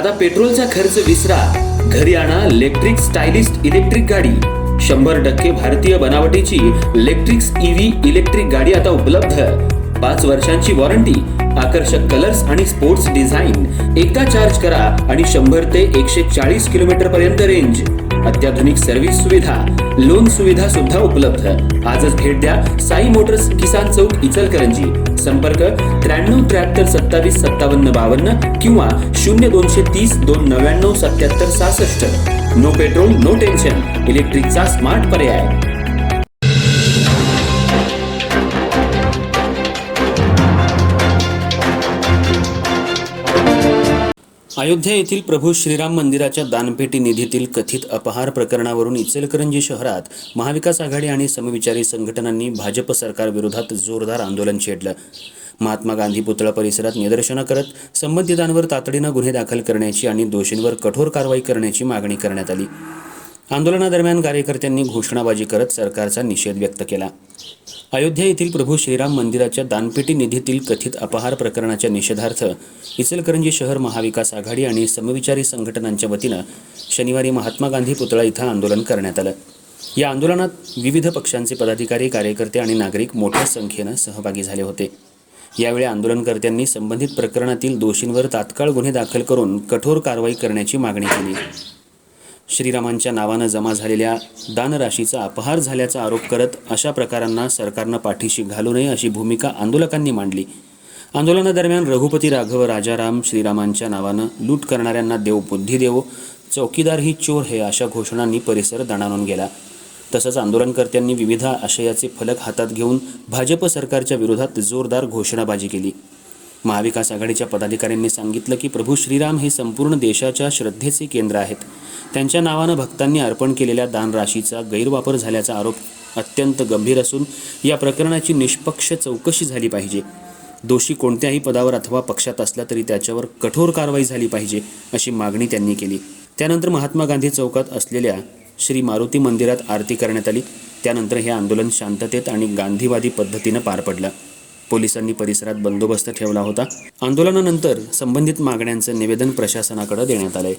आता पेट्रोलचा खर्च विसरा, घरी आणा इलेक्ट्रिक स्टायलिस्ट इलेक्ट्रिक गाडी। 100% भारतीय बनावटीची इलेक्ट्रिक्स ईव्ही इलेक्ट्रिक गाडी आता उपलब्ध। 5 वर्षांची वॉरंटी, आकर्षक कलर्स आणि स्पोर्ट्स डिझाइन। एकदा चार्ज करा आणि 100 ते 140 किलोमीटर पर्यंत रेंज। अत्याधुनिक सर्व्हिस सुविधा, लोन सुविधा सुद्धा उपलब्ध। आजच भेट द्या साई मोटर्स, किसान चौक, इचलकरंजी। संपर्क 93 73 27 57 52 किंवा 0230 299 77 66। नो पेट्रोल नो टेन्शन, इलेक्ट्रिकचा स्मार्ट पर्याय। अयोध्या येथील प्रभू श्रीराम मंदिराच्या दानपेटी निधीतील कथित अपहार प्रकरणावरून इचलकरंजी शहरात महाविकास आघाडी आणि समविचारी संघटनांनी भाजप सरकारविरोधात जोरदार आंदोलन छेडलं। महात्मा गांधी पुतळा परिसरात निदर्शनं करत संबंधितांवर तातडीनं गुन्हे दाखल करण्याची आणि दोषींवर कठोर कारवाई करण्याची मागणी करण्यात आली। आंदोलनादरम्यान कार्यकर्त्यांनी घोषणाबाजी करत सरकारचा निषेध व्यक्त केला। अयोध्या येथील प्रभू श्रीराम मंदिराच्या दानपेटी निधीतील कथित अपहार प्रकरणाच्या निषेधार्थ इचलकरंजी शहर महाविकास आघाडी आणि समविचारी संघटनांच्या वतीनं शनिवारी महात्मा गांधी पुतळा इथं आंदोलन करण्यात आलं। या आंदोलनात विविध पक्षांचे पदाधिकारी, कार्यकर्ते आणि नागरिक मोठ्या संख्येनं सहभागी झाले होते। यावेळी आंदोलनकर्त्यांनी संबंधित प्रकरणातील दोषींवर तात्काळ गुन्हे दाखल करून कठोर कारवाई करण्याची मागणी केली। श्रीरामांच्या नावानं जमा झालेल्या दानराशीचा अपहार झाल्याचा आरोप करत अशा प्रकारांना सरकारनं पाठीशी घालू नये अशी भूमिका आंदोलकांनी मांडली। आंदोलनादरम्यान रघुपती राघव राजाराम, श्रीरामांच्या नावानं लूट करणाऱ्यांना देव बुद्धी देवो, चौकीदार ही चोर है अशा घोषणांनी परिसर दणाणून गेला। तसंच आंदोलनकर्त्यांनी विविध आशयाचे फलक हातात घेऊन भाजप सरकारच्या विरोधात जोरदार घोषणाबाजी केली। महाविकास आघाडीच्या पदाधिकाऱ्यांनी सांगितलं की प्रभू श्रीराम हे संपूर्ण देशाच्या श्रद्धेचे केंद्र आहेत। त्यांच्या नावानं भक्तांनी अर्पण केलेल्या दानराशीचा गैरवापर झाल्याचा आरोप अत्यंत गंभीर असून या प्रकरणाची निष्पक्ष चौकशी झाली पाहिजे। दोषी कोणत्याही पदावर अथवा पक्षात असला तरी त्याच्यावर कठोर कारवाई झाली पाहिजे अशी मागणी त्यांनी केली। त्यानंतर महात्मा गांधी चौकात असलेल्या श्री मारुती मंदिरात आरती करण्यात आली। त्यानंतर हे आंदोलन शांततेत आणि गांधीवादी पद्धतीनं पार पडलं। पोलिसांनी परिसरात बंदोबस्त ठेवला होता। आंदोलनानंतर संबंधित मागण्यांचं निवेदन प्रशासनाकडे देण्यात आलंय।